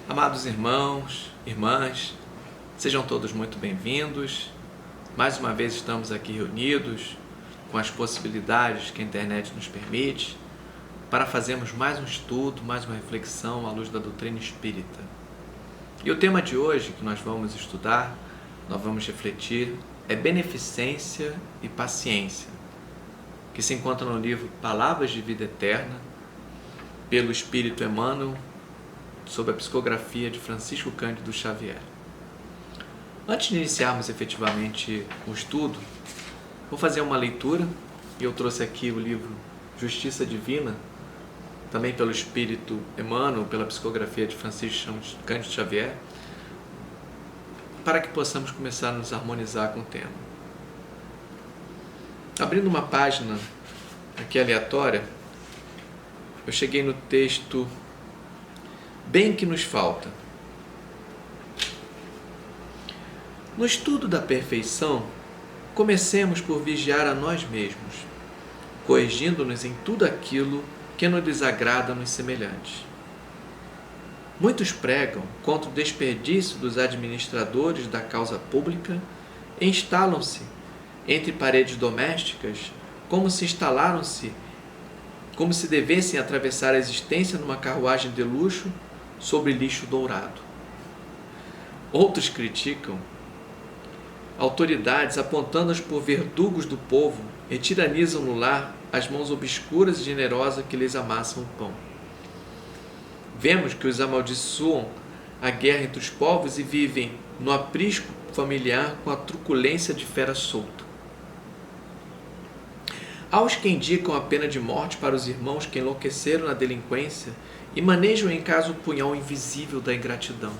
Amados irmãos, irmãs, sejam todos muito bem-vindos. Mais uma vez estamos aqui reunidos com as possibilidades que a internet nos permite para fazermos mais um estudo, mais uma reflexão à luz da doutrina espírita. E o tema de hoje que nós vamos estudar, nós vamos refletir, é beneficência e paciência, que se encontra no livro Palavras de Vida Eterna, pelo Espírito Emmanuel, sob a psicografia de Francisco Cândido Xavier. Antes de iniciarmos efetivamente o estudo, vou fazer uma leitura, e eu trouxe aqui o livro Justiça Divina, também pelo Espírito Emmanuel, pela psicografia de Francisco Cândido Xavier, para que possamos começar a nos harmonizar com o tema. Abrindo uma página aqui aleatória, eu cheguei no texto Bem que nos falta. No estudo da perfeição, comecemos por vigiar a nós mesmos, corrigindo-nos em tudo aquilo que nos desagrada nos semelhantes. Muitos pregam contra o desperdício dos administradores da causa pública e instalam-se entre paredes domésticas como se devessem atravessar a existência numa carruagem de luxo sobre lixo dourado. Outros criticam autoridades apontando-as por verdugos do povo e tiranizam no lar as mãos obscuras e generosas que lhes amassam o pão. Vemos que os amaldiçoam a guerra entre os povos e vivem no aprisco familiar com a truculência de fera solta. Há os que indicam a pena de morte para os irmãos que enlouqueceram na delinquência e manejam em casa o punhal invisível da ingratidão.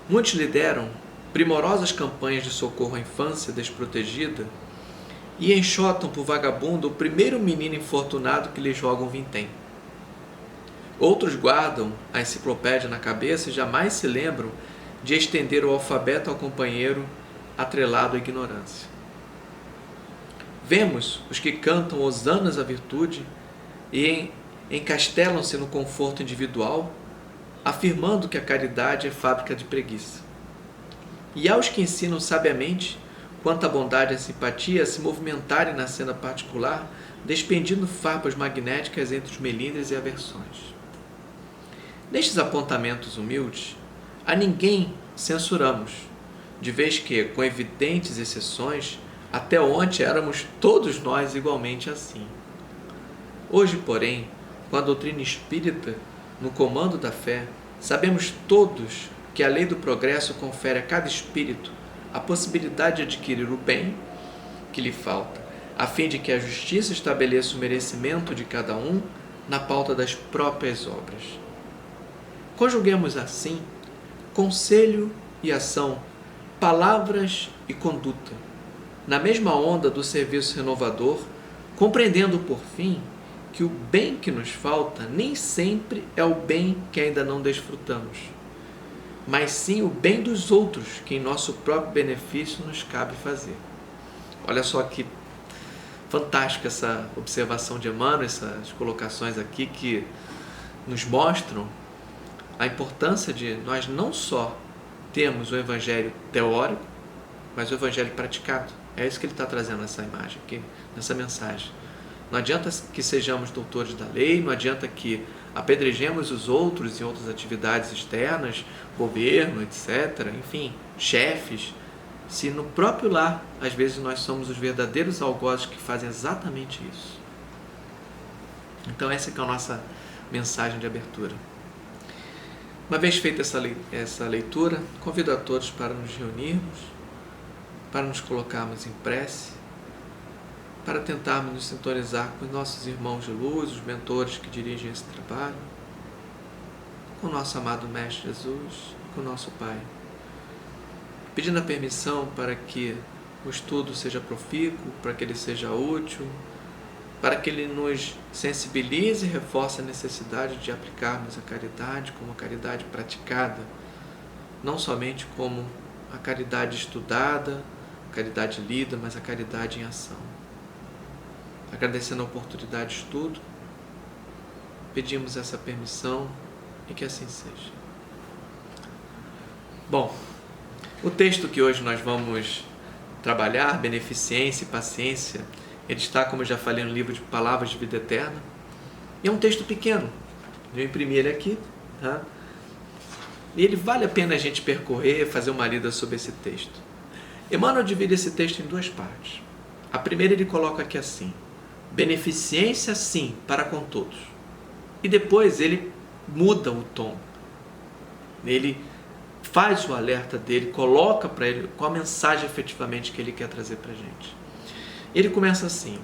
Muitos lideram primorosas campanhas de socorro à infância desprotegida e enxotam por vagabundo o primeiro menino infortunado que lhe joga um vintém. Outros guardam a enciclopédia na cabeça e jamais se lembram de estender o alfabeto ao companheiro atrelado à ignorância. Vemos os que cantam hosanas à virtude e encastelam-se no conforto individual, afirmando que a caridade é fábrica de preguiça. E há os que ensinam sabiamente quanto a bondade e a simpatia a se movimentarem na cena particular, despendindo farpas magnéticas entre os melindres e aversões. Nestes apontamentos humildes, a ninguém censuramos, de vez que, com evidentes exceções, até ontem éramos todos nós igualmente assim. Hoje, porém, com a doutrina espírita no comando da fé, sabemos todos que a lei do progresso confere a cada espírito a possibilidade de adquirir o bem que lhe falta, a fim de que a justiça estabeleça o merecimento de cada um na pauta das próprias obras. Conjuguemos assim conselho e ação, palavras e conduta, na mesma onda do serviço renovador, compreendendo por fim que o bem que nos falta nem sempre é o bem que ainda não desfrutamos, mas sim o bem dos outros que em nosso próprio benefício nos cabe fazer. Olha só que fantástica essa observação de Emmanuel, essas colocações aqui que nos mostram a importância de nós não só termos o evangelho teórico, mas o evangelho praticado. É isso que ele está trazendo nessa imagem aqui, nessa mensagem. Não adianta que sejamos doutores da lei, não adianta que apedrejemos os outros em outras atividades externas, governo, etc., enfim, chefes, se no próprio lar, às vezes, nós somos os verdadeiros algozes que fazem exatamente isso. Então essa que é a nossa mensagem de abertura. Uma vez feita essa leitura, convido a todos para nos reunirmos, para nos colocarmos em prece, para tentarmos nos sintonizar com os nossos irmãos de luz, os mentores que dirigem esse trabalho, com o nosso amado Mestre Jesus, com o nosso Pai, pedindo a permissão para que o estudo seja profícuo, para que ele seja útil, para que ele nos sensibilize e reforce a necessidade de aplicarmos a caridade como a caridade praticada, não somente como a caridade estudada, a caridade lida, mas a caridade em ação. Agradecendo a oportunidade de estudo, pedimos essa permissão e que assim seja. Bom, o texto que hoje nós vamos trabalhar, beneficência e paciência, ele está, como eu já falei, no livro de Palavras de Vida Eterna. E é um texto pequeno. Eu imprimi ele aqui, tá? E ele vale a pena a gente percorrer, fazer uma lida sobre esse texto. Emmanuel divide esse texto em duas partes. A primeira ele coloca aqui assim: beneficência sim, para com todos. E depois ele muda o tom. Ele faz o alerta dele, coloca para ele qual a mensagem efetivamente que ele quer trazer para a gente. Ele começa assim: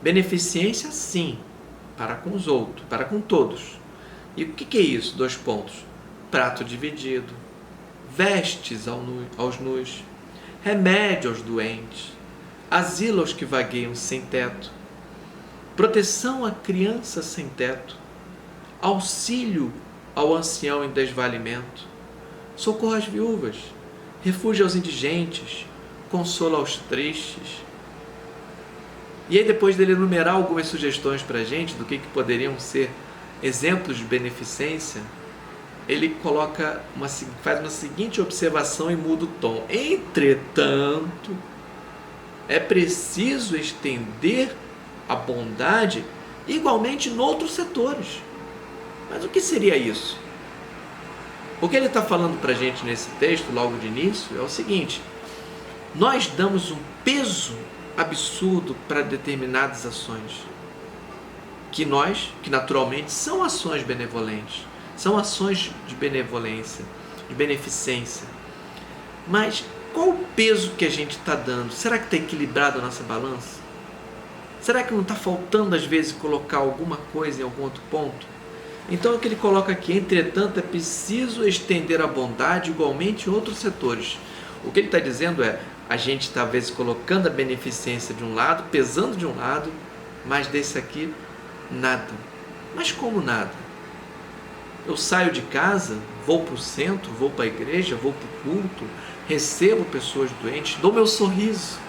beneficência sim, para com os outros, para com todos. E o que é isso? 2 pontos. Prato dividido, vestes aos nus, remédio aos doentes, asilo aos que vagueiam sem teto, proteção à criança sem teto, auxílio ao ancião em desvalimento, socorro às viúvas, refúgio aos indigentes, consolo aos tristes. E aí, depois dele enumerar algumas sugestões para a gente do que poderiam ser exemplos de beneficência, ele faz uma seguinte observação e muda o tom. Entretanto, é preciso estender a bondade igualmente em outros setores. Mas o que seria isso? O que ele está falando para a gente nesse texto, logo de início, é o seguinte: nós damos um peso absurdo para determinadas ações, que naturalmente são ações benevolentes, são ações de benevolência, de beneficência. Mas qual o peso que a gente está dando? Será que está equilibrado a nossa balança? Será que não está faltando às vezes colocar alguma coisa em algum outro ponto? Então o que ele coloca aqui: entretanto, é preciso estender a bondade igualmente em outros setores. O que ele está dizendo é: a gente está às vezes colocando a beneficência de um lado, pesando de um lado, mas desse aqui, nada. Mas como nada? Eu saio de casa, vou para o centro, vou para a igreja, vou para o culto, recebo pessoas doentes, dou meu sorriso.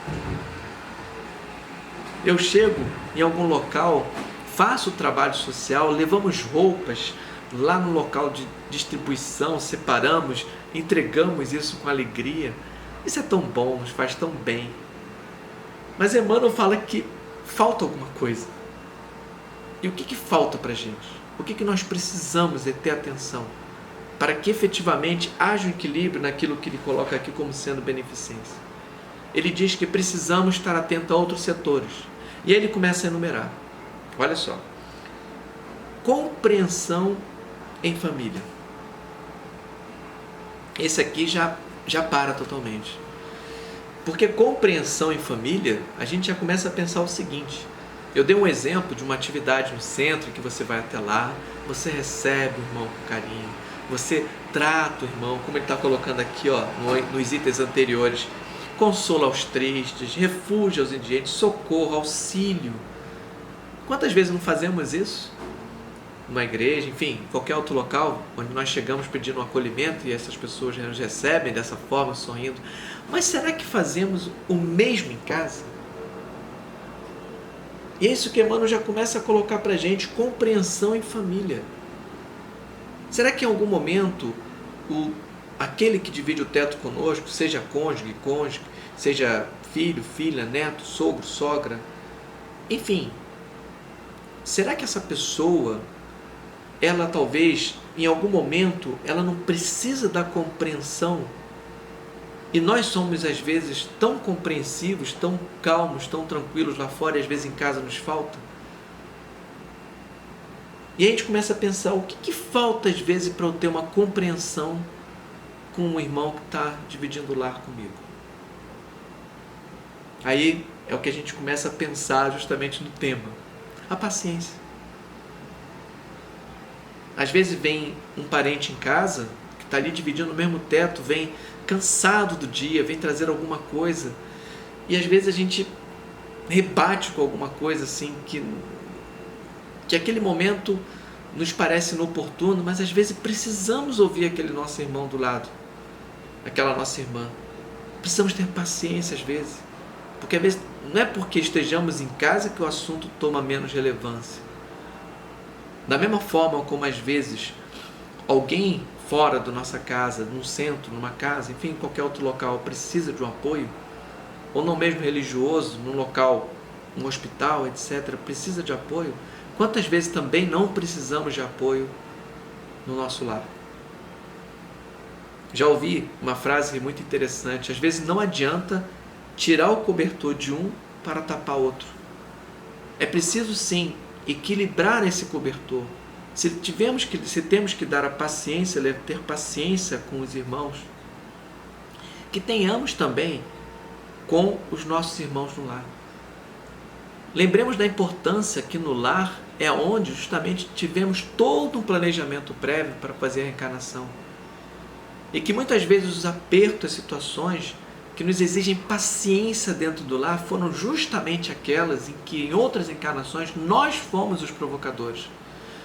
Eu chego em algum local, faço o trabalho social, levamos roupas lá no local de distribuição, separamos, entregamos isso com alegria. Isso é tão bom, nos faz tão bem. Mas Emmanuel fala que falta alguma coisa. E o que falta para a gente? O que nós precisamos é ter atenção para que efetivamente haja um equilíbrio naquilo que ele coloca aqui como sendo beneficência. Ele diz que precisamos estar atentos a outros setores. E aí ele começa a enumerar. Olha só: compreensão em família. Esse aqui já para totalmente. Porque compreensão em família, a gente já começa a pensar o seguinte: eu dei um exemplo de uma atividade no centro que você vai até lá, você recebe o irmão com carinho, você trata o irmão, como ele está colocando aqui, nos itens anteriores: consolo aos tristes, refúgio aos indigentes, socorro, auxílio. Quantas vezes não fazemos isso? Numa igreja, enfim, qualquer outro local onde nós chegamos pedindo um acolhimento e essas pessoas nos recebem dessa forma, sorrindo. Mas será que fazemos o mesmo em casa? E é isso que Emmanuel já começa a colocar para a gente: compreensão em família. Será que em algum momento aquele que divide o teto conosco, seja cônjuge, seja filho, filha, neto, sogro, sogra, enfim, será que essa pessoa, ela talvez, em algum momento, ela não precisa da compreensão? E nós somos, às vezes, tão compreensivos, tão calmos, tão tranquilos lá fora, e às vezes em casa nos falta. E aí a gente começa a pensar: o que falta às vezes para eu ter uma compreensão com um irmão que está dividindo o lar comigo? Aí é o que a gente começa a pensar justamente no tema: a paciência. Às vezes vem um parente em casa, que está ali dividindo o mesmo teto, vem cansado do dia, vem trazer alguma coisa, e às vezes a gente rebate com alguma coisa assim que aquele momento nos parece inoportuno, mas às vezes precisamos ouvir aquele nosso irmão do lado, aquela nossa irmã. Precisamos ter paciência às vezes, porque às vezes não é porque estejamos em casa que o assunto toma menos relevância. Da mesma forma como às vezes alguém fora da nossa casa, num centro, numa casa, enfim, em qualquer outro local, precisa de um apoio, ou não mesmo religioso, num local, um hospital, etc., precisa de apoio, quantas vezes também não precisamos de apoio no nosso lar? Já ouvi uma frase muito interessante: às vezes não adianta tirar o cobertor de um para tapar outro. É preciso sim equilibrar esse cobertor. Se temos que dar a paciência, ter paciência com os irmãos, que tenhamos também com os nossos irmãos no lar. Lembremos da importância que no lar é onde justamente tivemos todo um planejamento prévio para fazer a reencarnação. E que muitas vezes os apertos, as situações que nos exigem paciência dentro do lar foram justamente aquelas em que em outras encarnações nós fomos os provocadores.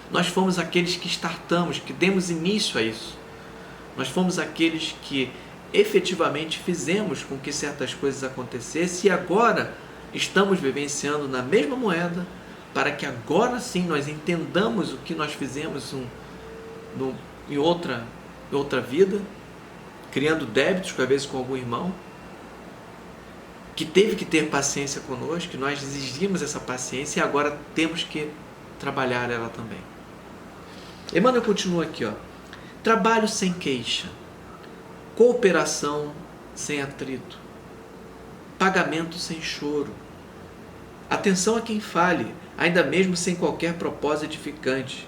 Nós fomos aqueles que startamos, que demos início a isso. Nós fomos aqueles que efetivamente fizemos com que certas coisas acontecessem e agora estamos vivenciando na mesma moeda para que agora sim nós entendamos o que nós fizemos em outra vida, criando débitos, às vezes com algum irmão, que teve que ter paciência conosco, que nós exigimos essa paciência e agora temos que trabalhar ela também. Emmanuel continua aqui, trabalho sem queixa, cooperação sem atrito, pagamento sem choro, atenção a quem fale, ainda mesmo sem qualquer propósito edificante,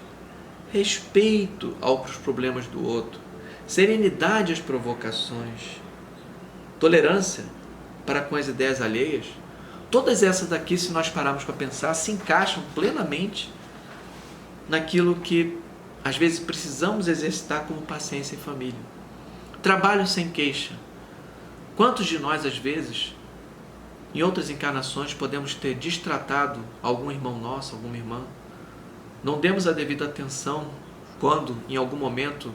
respeito aos problemas do outro, serenidade às provocações, tolerância para com as ideias alheias. Todas essas daqui, se nós pararmos para pensar, se encaixam plenamente naquilo que às vezes precisamos exercitar como paciência em família. Trabalho sem queixa. Quantos de nós, às vezes, em outras encarnações, podemos ter destratado algum irmão nosso, alguma irmã? Não demos a devida atenção quando, em algum momento,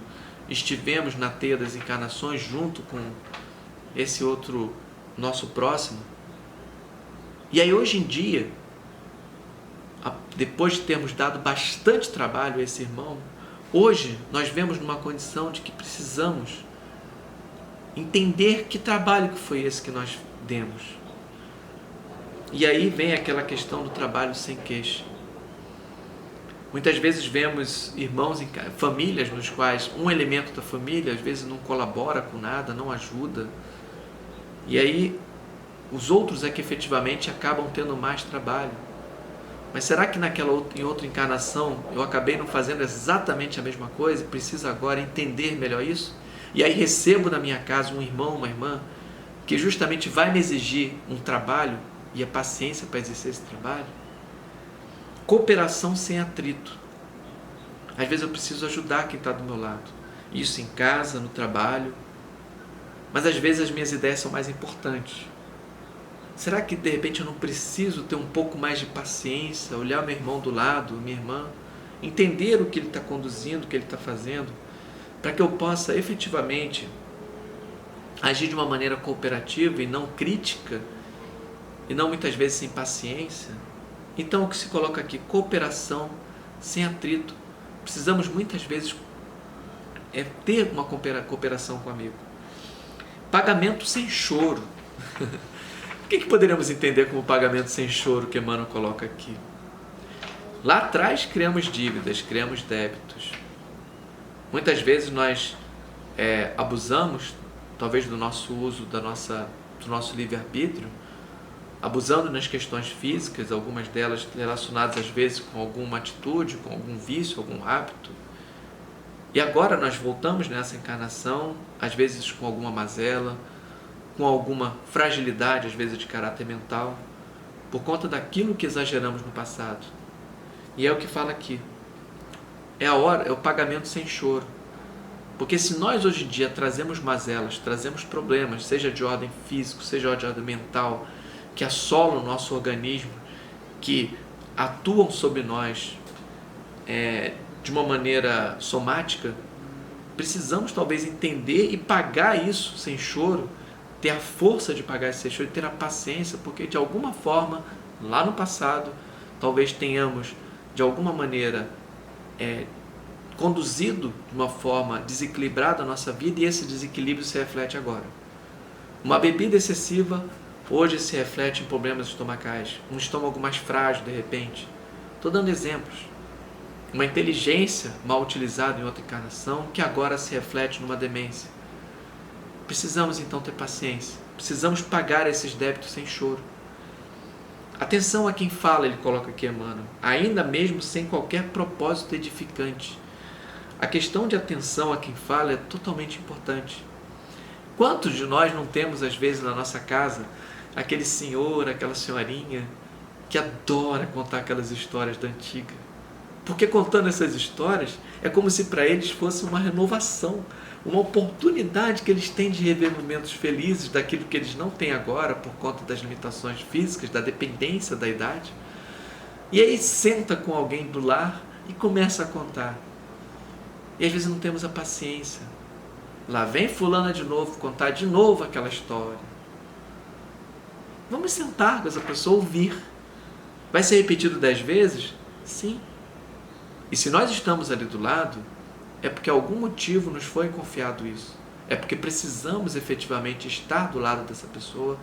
estivemos na teia das encarnações junto com esse outro nosso próximo. E aí, hoje em dia, depois de termos dado bastante trabalho a esse irmão, hoje nós vemos numa condição de que precisamos entender que trabalho que foi esse que nós demos. E aí vem aquela questão do trabalho sem queixa. Muitas vezes vemos irmãos, famílias nos quais um elemento da família às vezes não colabora com nada, não ajuda. E aí os outros é que efetivamente acabam tendo mais trabalho. Mas será que em outra encarnação eu acabei não fazendo exatamente a mesma coisa? Preciso agora entender melhor isso? E aí recebo na minha casa um irmão, uma irmã, que justamente vai me exigir um trabalho e a paciência para exercer esse trabalho? Cooperação sem atrito. Às vezes eu preciso ajudar quem está do meu lado. Isso em casa, no trabalho. Mas às vezes as minhas ideias são mais importantes. Será que de repente eu não preciso ter um pouco mais de paciência, olhar meu irmão do lado, minha irmã, entender o que ele está conduzindo, o que ele está fazendo, para que eu possa efetivamente agir de uma maneira cooperativa e não crítica, e não muitas vezes sem paciência? Então o que se coloca aqui, cooperação sem atrito. Precisamos muitas vezes ter uma cooperação com o amigo. Pagamento sem choro. O que poderíamos entender como pagamento sem choro que Emmanuel coloca aqui? Lá atrás criamos dívidas, criamos débitos. Muitas vezes nós abusamos, talvez do nosso uso, do nosso livre-arbítrio, abusando nas questões físicas, algumas delas relacionadas às vezes com alguma atitude, com algum vício, algum hábito. E agora nós voltamos nessa encarnação, às vezes com alguma mazela, com alguma fragilidade, às vezes de caráter mental, por conta daquilo que exageramos no passado. E é o que fala aqui. É o pagamento sem choro. Porque se nós hoje em dia trazemos mazelas, trazemos problemas, seja de ordem física, seja de ordem mental, que assolam o nosso organismo, que atuam sobre nós de uma maneira somática, precisamos talvez entender e pagar isso sem choro, ter a força de pagar esse choro e ter a paciência, porque de alguma forma, lá no passado, talvez tenhamos de alguma maneira conduzido de uma forma desequilibrada a nossa vida, e esse desequilíbrio se reflete agora. Uma bebida excessiva hoje se reflete em problemas estomacais, um estômago mais frágil de repente. Estou dando exemplos. Uma inteligência mal utilizada em outra encarnação que agora se reflete numa demência. Precisamos então ter paciência, precisamos pagar esses débitos sem choro. Atenção a quem fala, ele coloca aqui Emmanuel, ainda mesmo sem qualquer propósito edificante. A questão de atenção a quem fala é totalmente importante. Quantos de nós não temos, às vezes, na nossa casa, aquele senhor, aquela senhorinha, que adora contar aquelas histórias da antiga? Porque contando essas histórias, é como se para eles fosse uma renovação, uma oportunidade que eles têm de rever momentos felizes daquilo que eles não têm agora, por conta das limitações físicas, da dependência da idade. E aí senta com alguém do lar e começa a contar. E às vezes não temos a paciência. Lá vem fulana de novo contar de novo aquela história. Vamos sentar com essa pessoa, ouvir. Vai ser repetido 10 vezes? Sim. E se nós estamos ali do lado, é porque algum motivo nos foi confiado isso. É porque precisamos efetivamente estar do lado dessa pessoa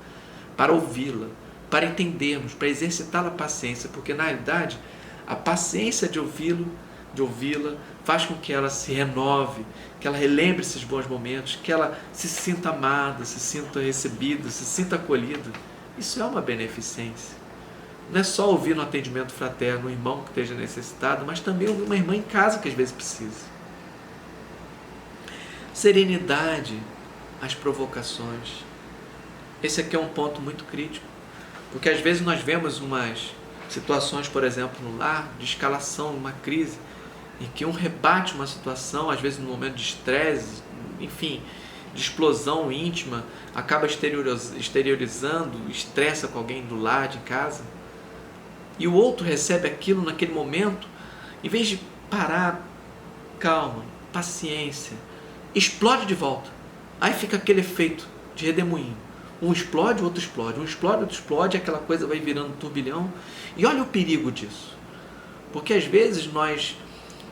para ouvi-la, para entendermos, para exercitar a paciência, porque na realidade a paciência de ouvi-la, faz com que ela se renove, que ela relembre esses bons momentos, que ela se sinta amada, se sinta recebida, se sinta acolhida. Isso é uma beneficência. Não é só ouvir no atendimento fraterno um irmão que esteja necessitado, mas também ouvir uma irmã em casa que às vezes precisa. Serenidade às provocações. Esse aqui é um ponto muito crítico, porque às vezes nós vemos umas situações, por exemplo, no lar, de escalação, uma crise, em que um rebate uma situação, às vezes no momento de estresse, enfim, de explosão íntima, acaba exteriorizando, estressa com alguém do lado, de casa, e o outro recebe aquilo naquele momento, em vez de parar, calma, paciência, explode de volta. Aí fica aquele efeito de redemoinho. Um explode, outro explode. Um explode, outro explode, aquela coisa vai virando um turbilhão. E olha o perigo disso. Porque às vezes nós,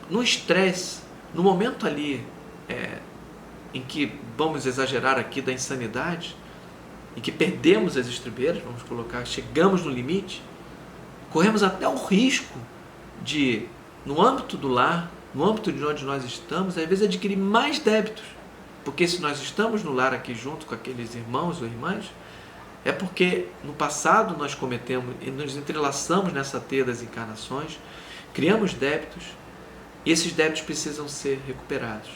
no estresse, no momento ali em que, vamos exagerar aqui, da insanidade, em que perdemos as estribeiras, vamos colocar, chegamos no limite, corremos até o risco de, no âmbito do lar, no âmbito de onde nós estamos, às vezes adquirir mais débitos. Porque se nós estamos no lar aqui junto com aqueles irmãos ou irmãs, é porque no passado nós cometemos e nos entrelaçamos nessa teia das encarnações, criamos débitos e esses débitos precisam ser recuperados.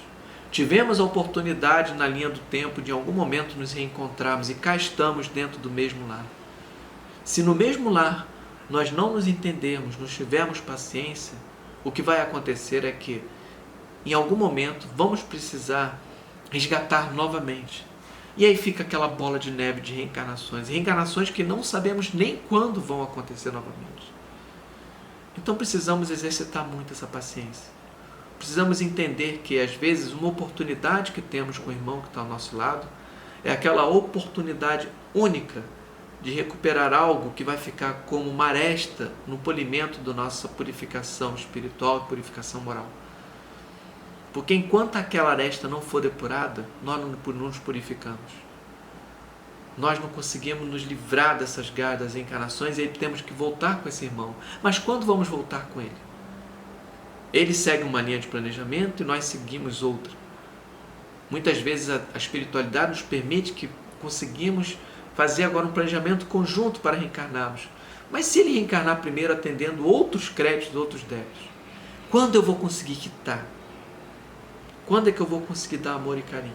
Tivemos a oportunidade na linha do tempo de em algum momento nos reencontrarmos e cá estamos dentro do mesmo lar. Se no mesmo lar nós não nos entendermos, não tivermos paciência, o que vai acontecer é que em algum momento vamos precisar resgatar novamente. E aí fica aquela bola de neve de reencarnações. Reencarnações que não sabemos nem quando vão acontecer novamente. Então precisamos exercitar muito essa paciência. Precisamos entender que às vezes uma oportunidade que temos com o irmão que está ao nosso lado é aquela oportunidade única de recuperar algo que vai ficar como uma aresta no polimento da nossa purificação espiritual e purificação moral. Porque enquanto aquela aresta não for depurada, nós não nos purificamos. Nós não conseguimos nos livrar dessas garras das encarnações e aí temos que voltar com esse irmão. Mas quando vamos voltar com ele? Ele segue uma linha de planejamento e nós seguimos outra. Muitas vezes a espiritualidade nos permite que conseguimos fazer agora um planejamento conjunto para reencarnarmos. Mas se ele reencarnar primeiro atendendo outros créditos, outros débitos, quando eu vou conseguir quitar? Quando é que eu vou conseguir dar amor e carinho?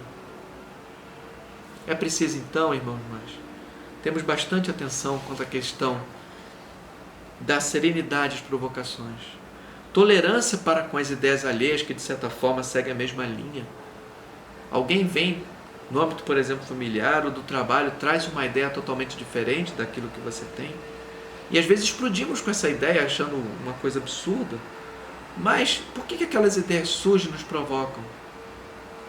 É preciso então, irmãos e irmãs, temos bastante atenção quanto à questão da serenidade às provocações. Tolerância para com as ideias alheias que de certa forma seguem a mesma linha. Alguém vem no âmbito, por exemplo, familiar ou do trabalho, traz uma ideia totalmente diferente daquilo que você tem. E às vezes explodimos com essa ideia achando uma coisa absurda. Mas por que aquelas ideias surgem e nos provocam?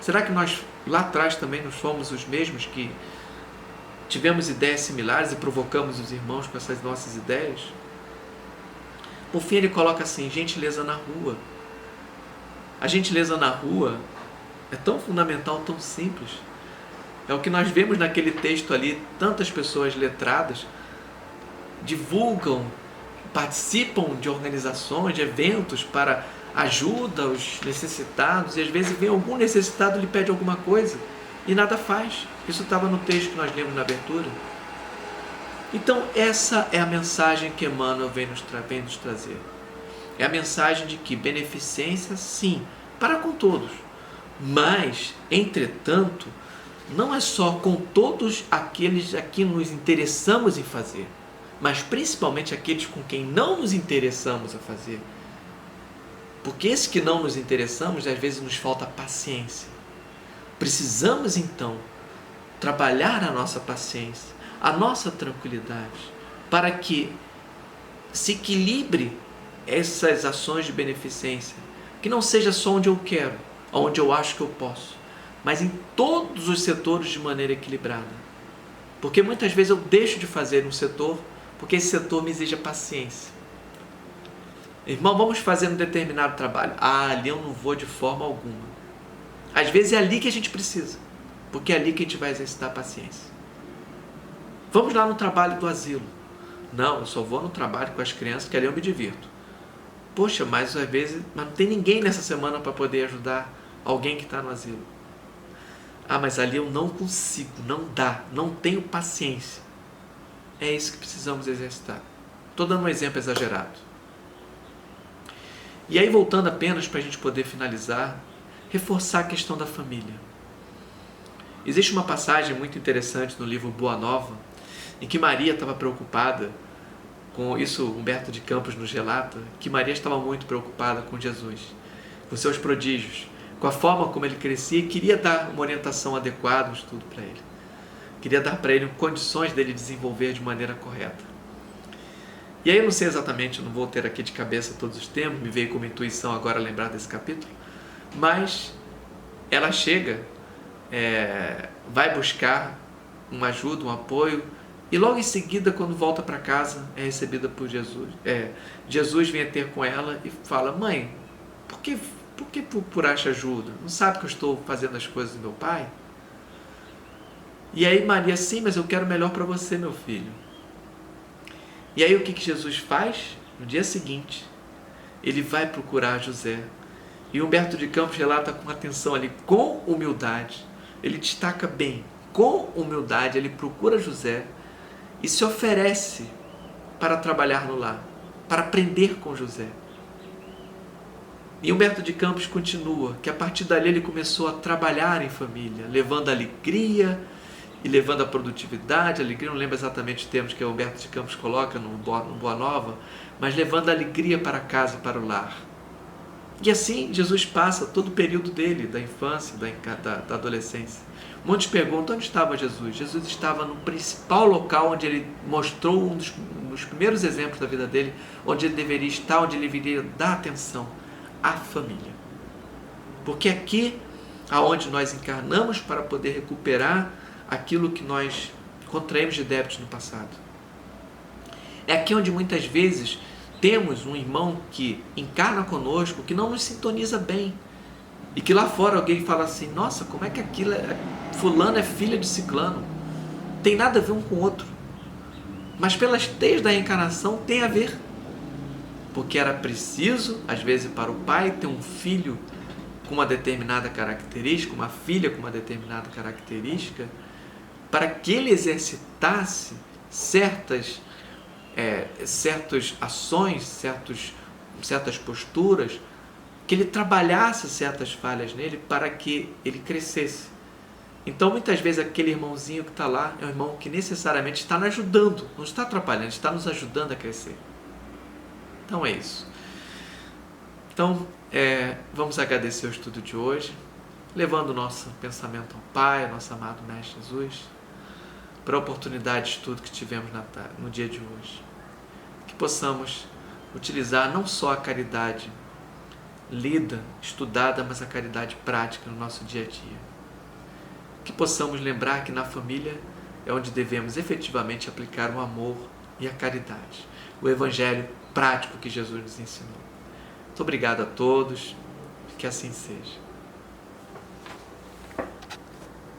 Será que nós lá atrás também não fomos os mesmos que tivemos ideias similares e provocamos os irmãos com essas nossas ideias? Por fim ele coloca assim, gentileza na rua. A gentileza na rua é tão fundamental, tão simples. É o que nós vemos naquele texto ali. Tantas pessoas letradas divulgam, participam de organizações, de eventos para ajuda aos necessitados, e às vezes vem algum necessitado e lhe pede alguma coisa e nada faz. Isso estava no texto que nós lemos na abertura. Então essa é a mensagem que Emmanuel vem nos trazer. É a mensagem de que beneficência, sim, para com todos, mas, entretanto, não é só com todos aqueles a que nos interessamos em fazer, mas principalmente aqueles com quem não nos interessamos a fazer. Porque esses que não nos interessamos, às vezes nos falta paciência. Precisamos, então, trabalhar a nossa paciência, a nossa tranquilidade, para que se equilibre essas ações de beneficência, que não seja só onde eu quero, onde eu acho que eu posso, mas em todos os setores de maneira equilibrada. Porque muitas vezes eu deixo de fazer um setor, porque esse setor me exige paciência. Irmão, vamos fazer um determinado trabalho. Ali eu não vou de forma alguma. Às vezes é ali que a gente precisa, porque é ali que a gente vai exercitar a paciência. Vamos lá no trabalho do asilo. Não, eu só vou no trabalho com as crianças, que ali eu me divirto. Poxa, mas às vezes não tem ninguém nessa semana para poder ajudar alguém que está no asilo. Mas ali eu não consigo, não dá, não tenho paciência. É isso que precisamos exercitar. Estou dando um exemplo exagerado. E aí, voltando apenas para a gente poder finalizar, reforçar a questão da família. Existe uma passagem muito interessante no livro Boa Nova, em que Maria estava preocupada com isso. Humberto de Campos nos relata que Maria estava muito preocupada com Jesus, com seus prodígios, com a forma como ele crescia, e queria dar uma orientação adequada, um estudo para ele. Queria dar para ele condições dele desenvolver de maneira correta. E aí eu não sei exatamente, eu não vou ter aqui de cabeça todos os termos, me veio como intuição agora lembrar desse capítulo, mas ela chega, vai buscar uma ajuda, um apoio, e logo em seguida, quando volta para casa, é recebida por Jesus. Jesus vem ter com ela e fala: mãe, por que procuraste ajuda? Não sabe que eu estou fazendo as coisas do meu pai? E aí Maria: sim, mas eu quero o melhor para você, meu filho. E aí o que Jesus faz? No dia seguinte, ele vai procurar José. E Humberto de Campos relata com atenção ali, com humildade. Ele destaca bem, com humildade, ele procura José e se oferece para trabalhar no lar, para aprender com José. E Humberto de Campos continua que a partir dali ele começou a trabalhar em família, levando alegria e levando a produtividade, alegria, não lembro exatamente os termos que o Humberto de Campos coloca no Boa Nova, mas levando a alegria para casa, para o lar. E assim Jesus passa todo o período dele, da infância, da adolescência. Muitos perguntam: onde estava Jesus? Jesus estava no principal local onde ele mostrou um dos primeiros exemplos da vida dele, onde ele deveria estar, onde ele deveria dar atenção à família. Porque aqui, aonde nós encarnamos para poder recuperar aquilo que nós contraímos de débitos no passado. É aqui onde muitas vezes temos um irmão que encarna conosco, que não nos sintoniza bem. E que lá fora alguém fala assim: nossa, como é que fulano é filha de ciclano? Tem nada a ver um com o outro. Mas pelas teias da reencarnação tem a ver. Porque era preciso, às vezes, para o pai ter um filho com uma determinada característica, uma filha com uma determinada característica, para que ele exercitasse certas ações, certas posturas, que ele trabalhasse certas falhas nele para que ele crescesse. Então, muitas vezes, aquele irmãozinho que está lá é um irmão que necessariamente está nos ajudando, não está atrapalhando, está nos ajudando a crescer. Então é isso. Então, vamos agradecer o estudo de hoje, levando o nosso pensamento ao Pai, ao nosso amado Mestre Jesus, para a oportunidade de estudo que tivemos no dia de hoje. Que possamos utilizar não só a caridade lida, estudada, mas a caridade prática no nosso dia a dia. Que possamos lembrar que na família é onde devemos efetivamente aplicar o amor e a caridade, o Evangelho prático que Jesus nos ensinou. Muito obrigado a todos. Que assim seja.